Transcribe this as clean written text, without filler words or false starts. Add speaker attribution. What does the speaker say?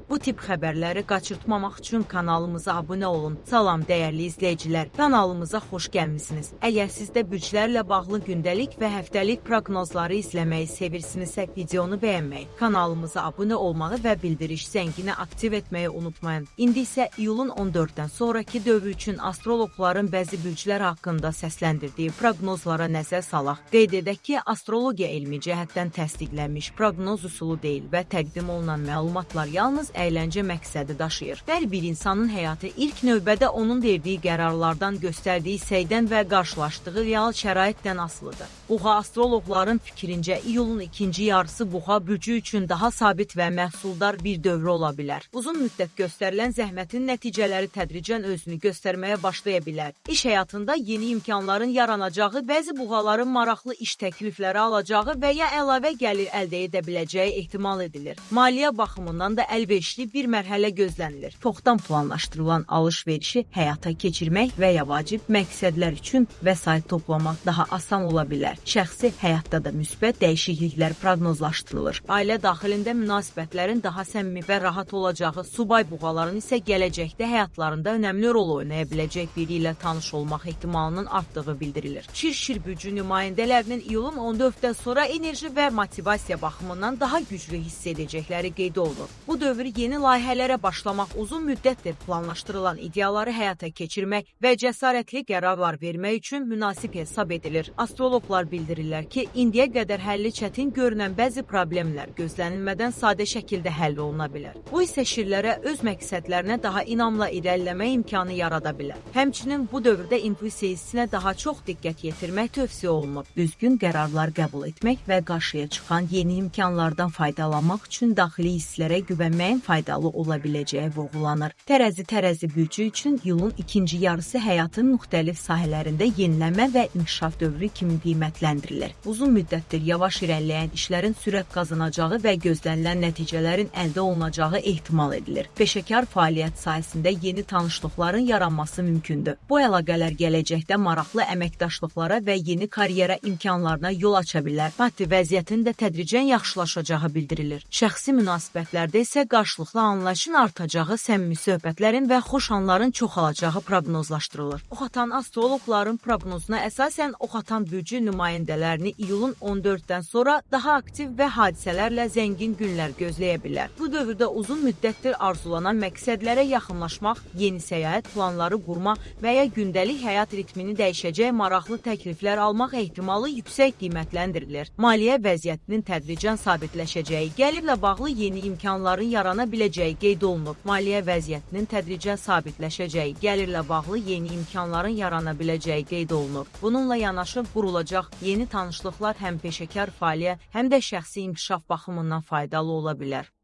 Speaker 1: Bu tip xəbərləri qaçırtmamaq üçün kanalımıza abunə olun. Salam dəyərli izləyicilər, kanalımıza xoş gəlmisiniz. Əgər siz də bürclərlə bağlı gündəlik və həftəlik proqnozları izləməyi sevirsinizsə, videonu bəyənməyi, kanalımıza abunə olmağı və bildiriş zəngini aktiv etməyi unutmayın. İndi isə iyulun 14-dən sonraki dövr üçün astroloqların bəzi bürclər haqqında səsləndirdiyi proqnozlara nəzər salaq. Qeyd edək ki, astrologiya elmi cəhətdən təsdiqlənmiş proqnoz üsulu deyil və təqdim olunan məlumatlar yalnız əyləncə məqsədi daşıyır. Hər bir insanın həyatı ilk növbədə onun verdiyi qərarlardan, göstərdiyi səydən və qarşılaşdığı real şəraitdən asılıdır. Buğa astroloqların fikrincə iyulun ikinci yarısı Buğa bürcü üçün daha sabit və məhsuldar bir dövrü ola bilər. Uzun müddət göstərilən zəhmətin nəticələri tədricən özünü göstərməyə başlaya bilər. İş həyatında yeni imkanların yaranacağı, bəzi buğaların maraqlı iş təklifləri alacağı və ya əlavə gəlir əldə edə biləcəyi ehtimal edilir. Maliyyə baxımından da əlverişli bir mərhələ gözlənilir. Çoxdan planlaşdırılan alış-verişi həyata keçirmək və ya vacib məqsədlər üçün vəsait toplamaq daha asan ola bilər. Şəxsi həyatda da müsbət dəyişikliklər proqnozlaşdırılır. Ailə daxilində münasibətlərin daha səmimi və rahat olacağı, subay buğaların isə gələcəkdə həyatlarında önəmli rol oynaya biləcək biri ilə tanış olmaq ehtimalının artdığı bildirilir. Şir bürcü nümayəndələrinin iyulun 14-dən sonra enerji və motivasiya baxımından daha güclü hiss edəcəkləri qeyd olunur. Bu dövr yeni layihələrə başlamaq, uzun müddətdir planlaşdırılan ideyaları həyata keçirmək və cəsarətli qərarlar vermək üçün münasib hesab edilir. Astroloqlar bildirirlər ki, indiyə qədər həlli çətin görünən bəzi problemlər gözlənilmədən sadə şəkildə həll oluna bilər. Bu isə şirlərə öz məqsədlərinə daha inamla irəliləmə imkanı yarada bilər. Həmçinin bu dövrdə intuisiya hissinə daha çox diqqət yetirmək tövsiyə olunur. Düzgün qərarlar qəbul etmək və qarşıya çıxan yeni imkanlardan faydalanmaq üçün daxili hisslərə güvənməyin faydalı ola biləcəyi vurğulanır. Tərəzi bürcü üçün iyulun ikinci yarısı həyatın müxtəlif sahələrində yenilənmə və inkişaf dövrü kimi qiymətləndirilir. Uzun müddətdir yavaş irəliləyən işlərin sürət qazanacağı və gözlənilən nəticələrin əldə olunacağı ehtimal edilir. Peşəkar fəaliyyət sahəsində yeni tanışlıqların yaranması mümkündür. Bu əlaqələr gələcəkdə maraqlı əməkdaşlıqlara və yeni karyera imkanlarına yol aça bilər. Maddi vəziyyətin də tədricən yaxşılaşacağı bildirilir. Şəxsi münasibətlərdə isə qarşılıqlı anlayışın artacağı, səmimi söhbətlərin və xoş anların çoxalacağı proqnozlaşdırılır. Oxatan astroloqların proqnozuna əsasən oxatan bürcü nümayəndələrini iyulun 14-dən sonra daha aktiv və hadisələrlə zəngin günlər gözləyə bilər. Bu dövrdə uzun müddətdir arzulanan məqsədlərə yaxınlaşmaq, yeni səyahət planları qurmaq və ya gündəlik həyat ritmini dəyişəcək maraqlı təkliflər almaq ehtimalı yüksək qiymətləndirilir. Maliyyə vəziyyətinin tədricən sabitləşəcəyi, gəlirlə bağlı yeni imkanların yarana biləcəyi qeyd olunur. Maliyyə vəziyyətinin tədricən sabitləşəcəyi, gəlirlə bağlı yeni imkanların yarana biləcəyi qeyd olunur. Bununla yanaşı qurulacaq yeni tanışlıqlar həm peşəkar fəaliyyət, həm də şəxsi inkişaf baxımından faydalı ola bilər.